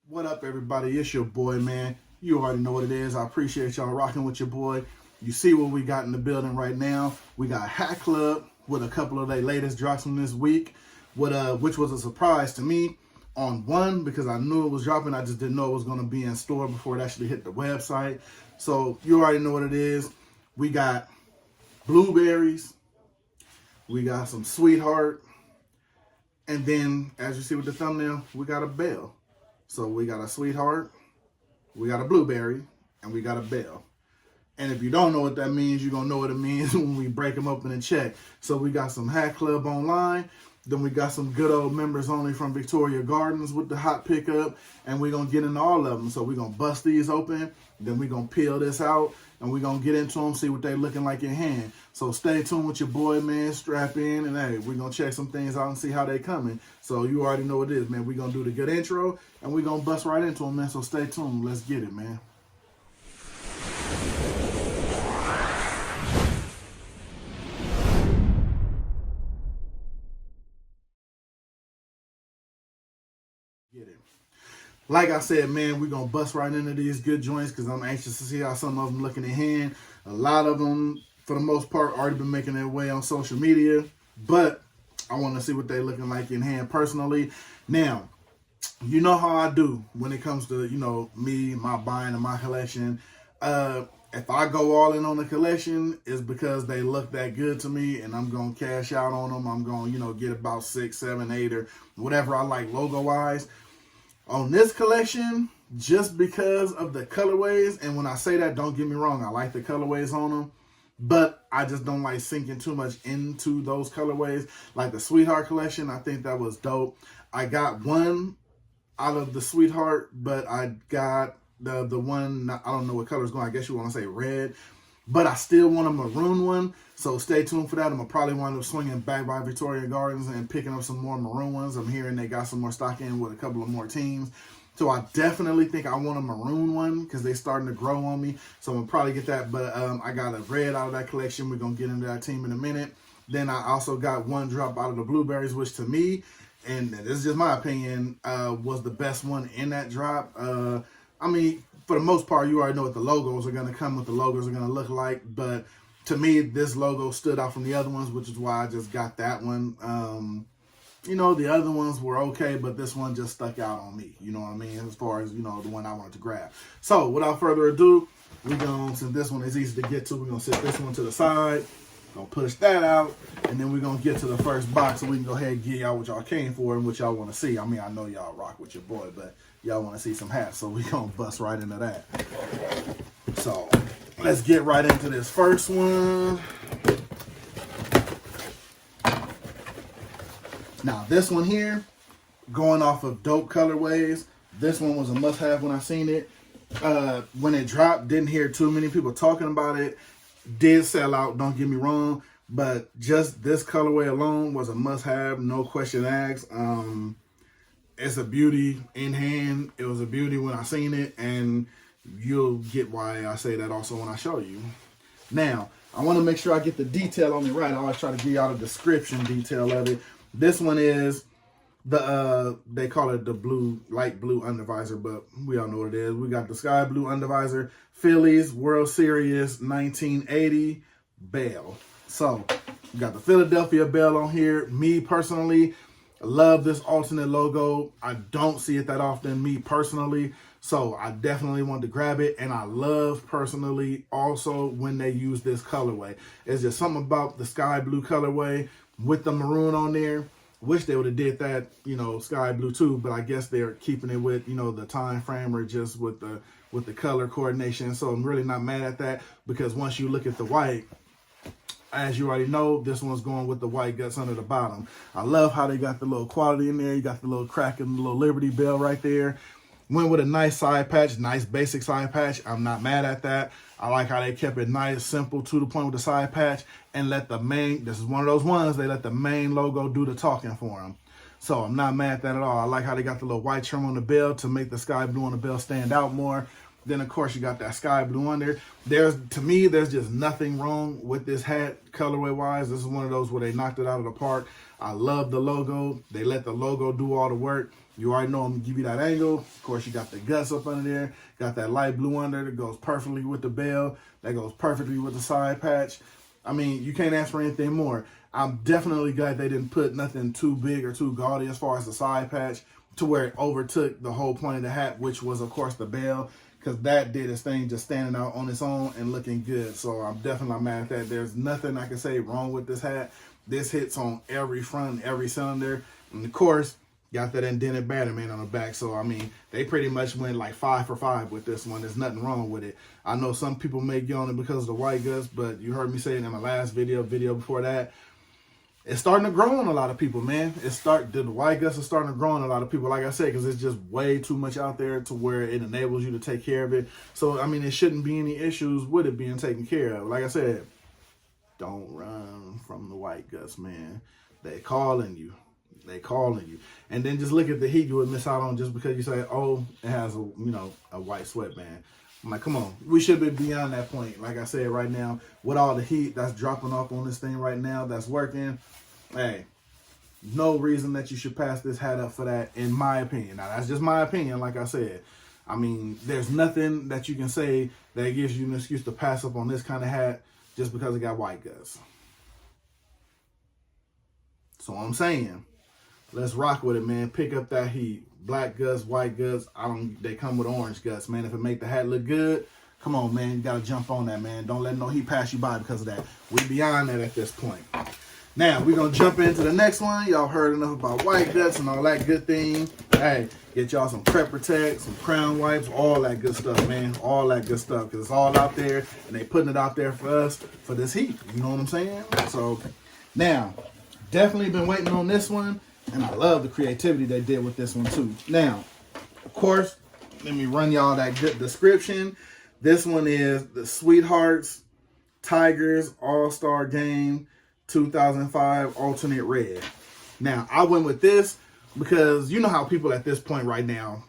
What up, everybody? It's your boy, man. You already know what it is. I appreciate y'all rocking with your boy. You see what we got in the building right now. We got Hatclub with a couple of their latest drops from this week, which was a surprise to me on one because I knew it was dropping. I just didn't know it was going to be in store before it actually hit the website. So you already know what it is. We got blueberries. We got some sweetheart. And then, as you see with the thumbnail, we got a bell. So we got a sweetheart, we got a blueberry, and we got a bell. And if you don't know what that means, you're going to know what it means when we break them open and check. So we got some Hatclub online. Then we got some good old members only from Victoria Gardens with the hot pickup. And we're going to get into all of them. So we're going to bust these open. Then we're going to peel this out. And we're going to get into them, see what they looking like in hand. So stay tuned with your boy, man. Strap in. And, hey, we're going to check some things out and see how they coming. So you already know what it is, man. We're going to do the good intro. And we're going to bust right into them, man. So stay tuned. Let's get it, man. Get it. Like I said, man, we're going to bust right into these good joints because I'm anxious to see how some of them looking in hand. A lot of them, for the most part, already been making their way on social media. But I want to see what they looking like in hand personally. Now, you know how I do when it comes to, me, my buying and my collection. If I go all in on the collection, it's because they look that good to me and I'm going to cash out on them. I'm going to, get about 6, 7, 8 or whatever I like logo-wise. On this collection, just because of the colorways, and when I say that, don't get me wrong, I like the colorways on them, but I just don't like sinking too much into those colorways. Like the Sweetheart collection, I think that was dope. I got one out of the Sweetheart, but I got the one, I don't know what color it's going, I guess you want to say red, but I still want a maroon one, so stay tuned for that. I'm going to probably wind up swinging back by Victoria Gardens and picking up some more maroon ones. I'm hearing they got some more stock in with a couple of more teams. So I definitely think I want a maroon one because they're starting to grow on me. So I'm going to probably get that, but I got a red out of that collection. We're going to get into that team in a minute. Then I also got one drop out of the blueberries, which to me, and this is just my opinion, was the best one in that drop. I mean, for the most part, you already know what the logos are going to come, what the logos are going to look like. But to me, this logo stood out from the other ones, which is why I just got that one. The other ones were okay, but this one just stuck out on me. You know what I mean? As far as, the one I wanted to grab. So without further ado, since this one is easy to get to, we're going to set this one to the side. Gonna push that out, and then we're gonna get to the first box so we can go ahead and get y'all what y'all came for and what y'all want to see. I mean, I know y'all rock with your boy, but y'all want to see some hats, so we gonna bust right into that. So let's get right into this first one. Now this one here, going off of dope colorways, this one was a must-have when I seen it. When it dropped, didn't hear too many people talking about it. Did sell out, don't get me wrong, but just this colorway alone was a must-have, no question asked. It's a beauty in hand. It was a beauty when I seen it, and you'll get why I say that also when I show you. Now, I want to make sure I get the detail on me right. I always try to give y'all the description detail of it. This one is they call it the light blue undervisor, but we all know what it is. We got the sky blue undervisor, Phillies World Series 1980 Bell. So we got the Philadelphia Bell on here. Me personally, I love this alternate logo. I don't see it that often, me personally. So I definitely want to grab it. And I love personally also when they use this colorway. It's just something about the sky blue colorway with the maroon on there. Wish they would have did that, sky blue too, but I guess they're keeping it with, the time frame or just with the color coordination. So I'm really not mad at that because once you look at the white, as you already know, this one's going with the white guts under the bottom. I love how they got the little quality in there. You got the little crack and the little Liberty Bell right there. Went with a nice side patch, nice basic side patch. I'm not mad at that. I like how they kept it nice, simple, to the point with the side patch and let the main, this is one of those ones, they let the main logo do the talking for them. So I'm not mad at that at all. I like how they got the little white trim on the bell to make the sky blue on the bell stand out more. Then, of course, you got that sky blue on there. To me, there's just nothing wrong with this hat colorway-wise. This is one of those where they knocked it out of the park. I love the logo. They let the logo do all the work. You already know I'm going to give you that angle. Of course, you got the guts up under there. Got that light blue under that goes perfectly with the bell. That goes perfectly with the side patch. I mean, you can't ask for anything more. I'm definitely glad they didn't put nothing too big or too gaudy as far as the side patch to where it overtook the whole point of the hat, which was, of course, the bell, because that did its thing just standing out on its own and looking good. So I'm definitely not mad at that. There's nothing I can say wrong with this hat. This hits on every front, every cylinder. And, of course, got that indented Batman on the back. So, I mean, they pretty much went like 5 for 5 with this one. There's nothing wrong with it. I know some people may get on it because of the white guts, but you heard me say it in my last video before that. It's starting to grow on a lot of people, man. The white guts are starting to grow on a lot of people, like I said, because it's just way too much out there to where it enables you to take care of it. So, I mean, there shouldn't be any issues with it being taken care of. Like I said, don't run from the white guts, man. They calling you. They calling you. And then just look at the heat you would miss out on just because you say, oh, it has a white sweatband. I'm like, come on. We should be beyond that point. Like I said, right now, with all the heat that's dropping off on this thing right now that's working, hey, no reason that you should pass this hat up for that, in my opinion. Now, that's just my opinion, like I said. I mean, there's nothing that you can say that gives you an excuse to pass up on this kind of hat just because it got white guts. So I'm saying, let's rock with it, man. Pick up that heat. Black guts, white guts. They come with orange guts, man. If it make the hat look good, come on, man. You got to jump on that, man. Don't let no heat pass you by because of that. We beyond that at this point. Now, we're going to jump into the next one. Y'all heard enough about white guts and all that good thing. Hey, get y'all some Prep Protect, some crown wipes, all that good stuff, man. All that good stuff because it's all out there, and they putting it out there for us for this heat. You know what I'm saying? So, now, definitely been waiting on this one. And I love the creativity they did with this one too. Now, of course, let me run y'all that good description. This one is the Sweethearts Tigers All-Star Game 2005 Alternate Red. Now, I went with this because you know how people at this point right now,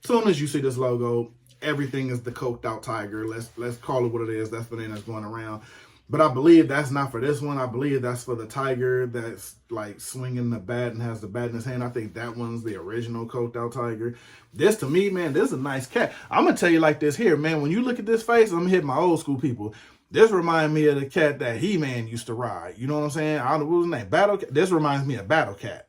as soon as you see this logo, everything is the coked out tiger. Let's call it what it is. That's the name that's going around. But I believe that's not for this one. I believe that's for the tiger that's like swinging the bat and has the bat in his hand. I think that one's the original coked out tiger. This to me, man, this is a nice cat. I'm going to tell you like this here, man. When you look at this face, I'm going to hit my old school people. This reminds me of the cat that He-Man used to ride. You know what I'm saying? I don't know what was his name. Battle Cat. This reminds me of Battle Cat.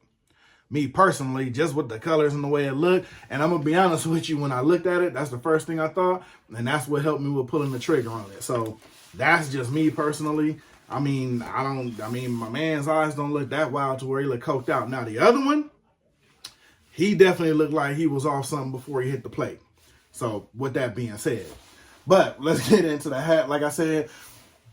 Me personally, just with the colors and the way it looked. And I'm going to be honest with you, when I looked at it, that's the first thing I thought. And that's what helped me with pulling the trigger on it. So that's just me personally. I mean, my man's eyes don't look that wild to where he look coked out. Now, the other one, he definitely looked like he was off something before he hit the plate. So, with that being said. But, let's get into the hat. Like I said,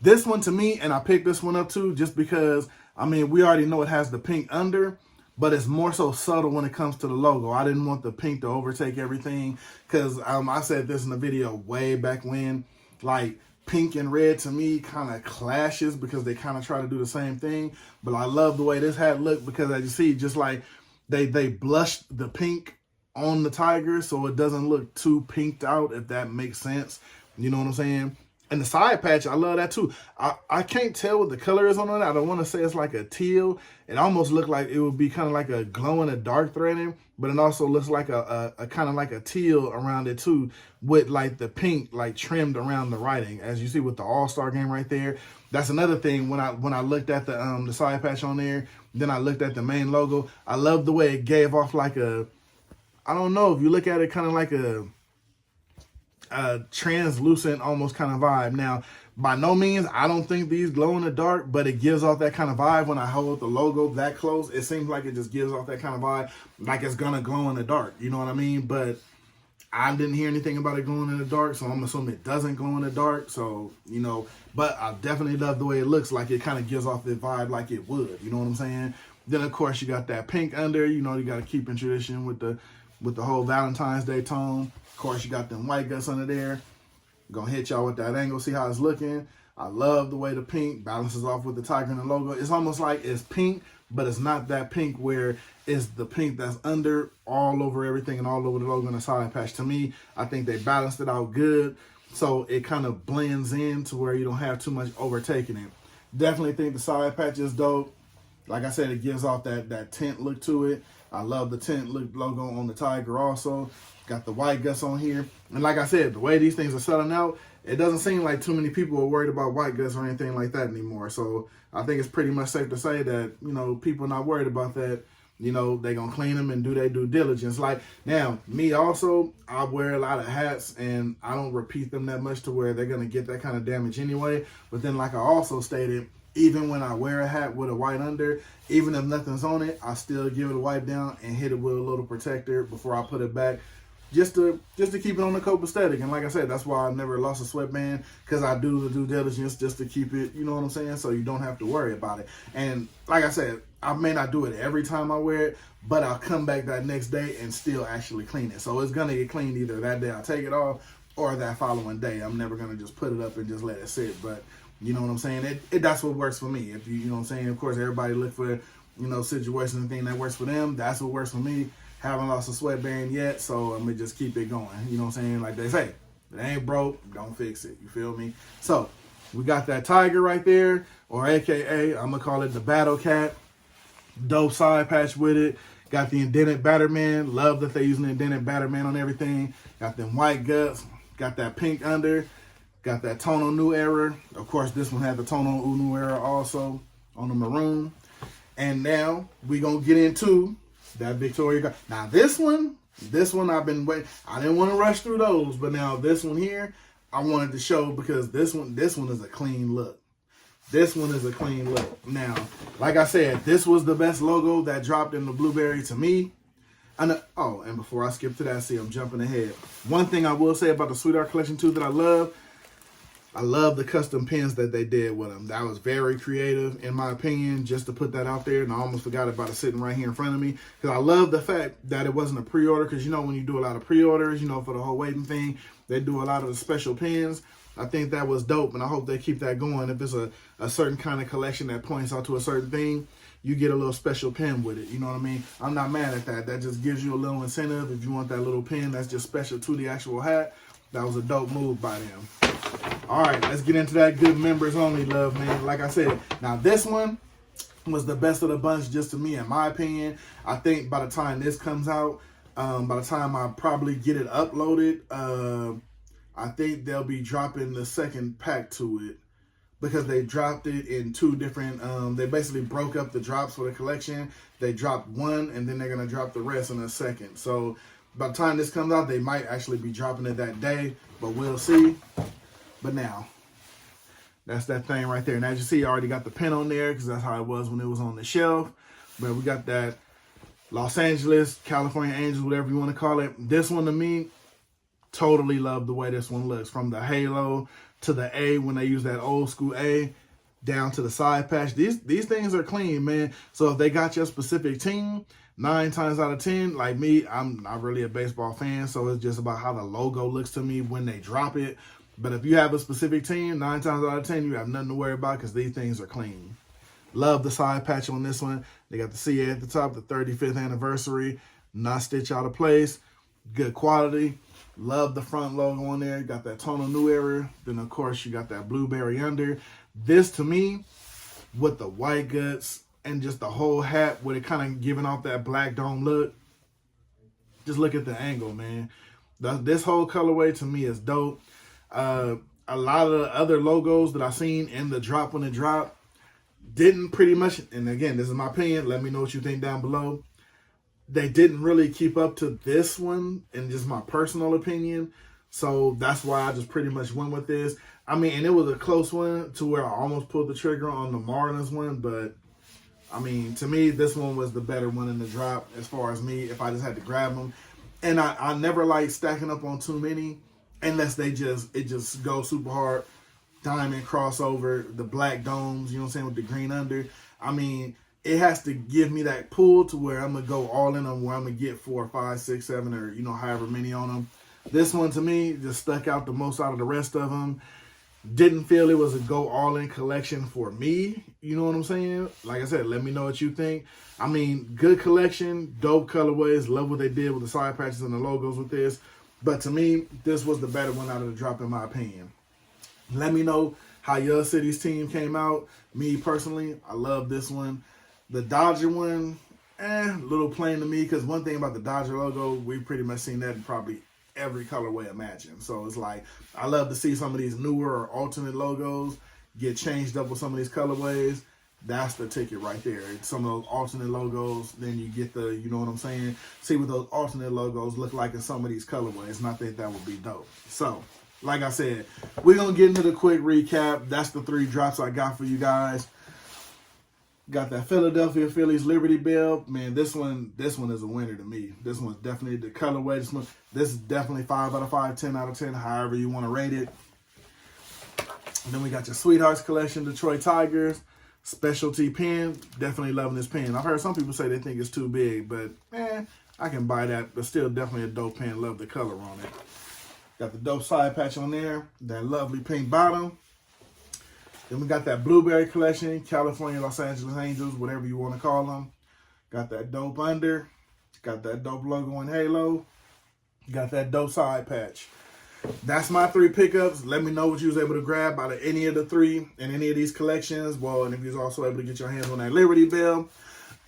this one to me, and I picked this one up too, just because, I mean, we already know it has the pink under, but it's more so subtle when it comes to the logo. I didn't want the pink to overtake everything, because I said this in the video way back when, like, pink and red to me kind of clashes because they kind of try to do the same thing. But I love the way this hat looked because as you see, just like they blushed the pink on the tiger so it doesn't look too pinked out, if that makes sense. You know what I'm saying? And the side patch, I love that too. I can't tell what the color is on it. I don't want to say it's like a teal. It almost looked like it would be kind of like a glow in the dark threading, but it also looks like a kind of like a teal around it too, with like the pink like trimmed around the writing, as you see with the All-Star Game right there. That's another thing when I looked at the side patch on there, then I looked at the main logo. I love the way it gave off like I don't know, if you look at it kind of like a translucent almost kind of vibe. Now, by no means, I don't think these glow in the dark, but it gives off that kind of vibe when I hold the logo that close. It seems like it just gives off that kind of vibe, like it's gonna glow in the dark. You know what I mean? But I didn't hear anything about it glowing in the dark, so I'm assuming it doesn't glow in the dark. So, you know, but I definitely love the way it looks like. It kind of gives off the vibe like it would. You know what I'm saying? Then, of course, you got that pink under. You know, you got to keep in tradition with the whole Valentine's Day tone. Of course, you got them white guts under there. Gonna hit y'all with that angle, see how it's looking. I love the way the pink balances off with the tiger and the logo. It's almost like it's pink, but it's not that pink where it's the pink that's under all over everything and all over the logo and the side patch. To me, I think they balanced it out good, so it kind of blends in to where you don't have too much overtaking it. Definitely think the side patch is dope. Like I said, it gives off that tent look to it. I love the tent logo on the Tiger also. Got the white guts on here. And like I said, the way these things are selling out, it doesn't seem like too many people are worried about white guts or anything like that anymore. So I think it's pretty much safe to say that, you know, people are not worried about that. You know, they're going to clean them and do their due diligence. Like, now, me also, I wear a lot of hats, and I don't repeat them that much to where they're going to get that kind of damage anyway. But then, like I also stated, even when I wear a hat with a white under, even if nothing's on it, I still give it a wipe down and hit it with a little protector before I put it back. Just to keep it on the copacetic. And like I said, that's why I never lost a sweatband, because I do the due diligence just to keep it, you know what I'm saying? So you don't have to worry about it. And like I said, I may not do it every time I wear it, but I'll come back that next day and still actually clean it. So it's going to get cleaned either that day I take it off or that following day. I'm never going to just put it up and just let it sit. But you know what I'm saying? That's what works for me. If you know what I'm saying? Of course, everybody look for, you know, situations and things that works for them. That's what works for me. Haven't lost a sweatband yet, so I'm going to just keep it going. You know what I'm saying? Like they say, if it ain't broke, don't fix it. You feel me? So we got that Tiger right there, or AKA, I'm going to call it the Battle Cat. Dope side patch with it. Got the indented Batterman. Love that they're using the indented Batterman on everything. Got them white guts. Got that pink under. Got that Tonal New Era. Of course, this one had the Tonal New Era also on the maroon. And now we going to get into that Victoria. Now this one I've been waiting. I didn't want to rush through those, but now this one here, I wanted to show because this one is a clean look. This one is a clean look. Now, like I said, this was the best logo that dropped in the blueberry to me. And before I skip to that, see, I'm jumping ahead. One thing I will say about the Sweetheart Collection 2 that I love the custom pins that they did with them. That was very creative, in my opinion, just to put that out there. And I almost forgot about it sitting right here in front of me. Because I love the fact that it wasn't a pre-order. Because, you know, when you do a lot of pre-orders, you know, for the whole waiting thing, they do a lot of the special pins. I think that was dope, and I hope they keep that going. If it's a certain kind of collection that points out to a certain thing, you get a little special pin with it. You know what I mean? I'm not mad at that. That just gives you a little incentive. If you want that little pin that's just special to the actual hat, that was a dope move by them. All right, let's get into that good members only love, man. Like I said, now this one was the best of the bunch just to me, in my opinion. I think by the time this comes out, by the time I probably get it uploaded, I think they'll be dropping the second pack to it, because they dropped it in two different, they basically broke up the drops for the collection. They dropped one, and then they're going to drop the rest in a second. So by the time this comes out, they might actually be dropping it that day, but we'll see. But now, that's that thing right there. And as you see, I already got the pin on there, because that's how it was when it was on the shelf. But we got that Los Angeles, California Angels, whatever you want to call it. This one, to me, totally love the way this one looks. From the halo to the A, when they use that old school A, down to the side patch. These things are clean, man. So if they got your specific team, 9 times out of 10, like me, I'm not really a baseball fan, so it's just about how the logo looks to me when they drop it. But if you have a specific team, 9 times out of 10, you have nothing to worry about, because these things are clean. Love the side patch on this one. They got the CA at the top, the 35th anniversary, not stitched out of place, good quality. Love the front logo on there. You got that Tonal New Era. Then, of course, you got that blueberry under. This, to me, with the white guts and just the whole hat, with it kind of giving off that black dome look. Just look at the angle, man. This whole colorway, to me, is dope. A lot of the other logos that I've seen in the drop when it dropped didn't pretty much, and again, this is my opinion, let me know what you think down below. They didn't really keep up to this one, in just my personal opinion. So that's why I just pretty much went with this. I mean, and it was a close one to where I almost pulled the trigger on the Marlins one. But, I mean, to me, this one was the better one in the drop as far as me, if I just had to grab them. And I never like stacking up on too many unless it just goes super hard. Diamond crossover, the black domes, you know what I'm saying, with the green under. I mean, it has to give me that pull to where I'm going to go all in on where I'm going to get 4, 5, 6, 7, or, you know, however many on them. This one, to me, just stuck out the most out of the rest of them. Didn't feel it was a go all-in collection for me. You know what I'm saying? Like I said, let me know what you think. I mean, good collection, dope colorways. Love what they did with the side patches and the logos with this. But to me, this was the better one out of the drop, in my opinion. Let me know how your city's team came out. Me, personally, I love this one. The Dodger one, a little plain to me, because one thing about the Dodger logo, we've pretty much seen that in probably every colorway imagined. So it's like, I love to see some of these newer or alternate logos get changed up with some of these colorways. That's the ticket right there. Some of those alternate logos, then you get the, you know what I'm saying? See what those alternate logos look like in some of these colorways, and I think that would be dope. So, like I said, we're going to get into the quick recap. That's the 3 drops I got for you guys. Got that Philadelphia Phillies Liberty Bell. Man, this one is a winner to me. This one's definitely the colorway. This is definitely 5 out of 5, 10 out of 10, however you want to rate it. And then we got your Sweethearts Collection Detroit Tigers specialty pen. Definitely loving this pen. I've heard some people say they think it's too big, but I can buy that. But still, definitely a dope pen. Love the color on it. Got the dope side patch on there. That lovely pink bottom. Then we got that Blueberry Collection, California, Los Angeles Angels, whatever you want to call them. Got that dope under. Got that dope logo and halo. Got that dope side patch. That's my 3 pickups. Let me know what you was able to grab out of any of the 3 in any of these collections. Well, and if you was also able to get your hands on that Liberty Bell.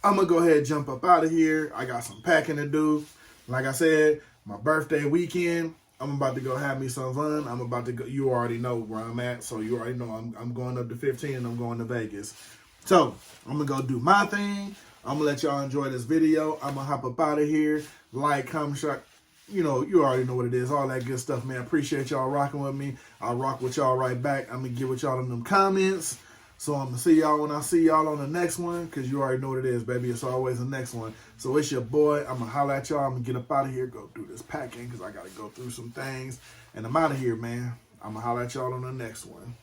I'm going to go ahead and jump up out of here. I got some packing to do. Like I said, my birthday weekend. I'm about to go have me some fun. I'm about to go. You already know where I'm at, so you already know I'm going up to 15 and I'm going to Vegas. So I'm gonna go do my thing. I'm gonna let y'all enjoy this video. I'm gonna hop up out of here. Like, comment, share. You know, you already know what it is. All that good stuff, man. Appreciate y'all rocking with me. I'll rock with y'all right back. I'm gonna get with y'all in them comments. So I'm going to see y'all when I see y'all on the next one, because you already know what it is, baby. It's always the next one. So it's your boy. I'm going to holler at y'all. I'm going to get up out of here, go do this packing, because I got to go through some things. And I'm out of here, man. I'm going to holler at y'all on the next one.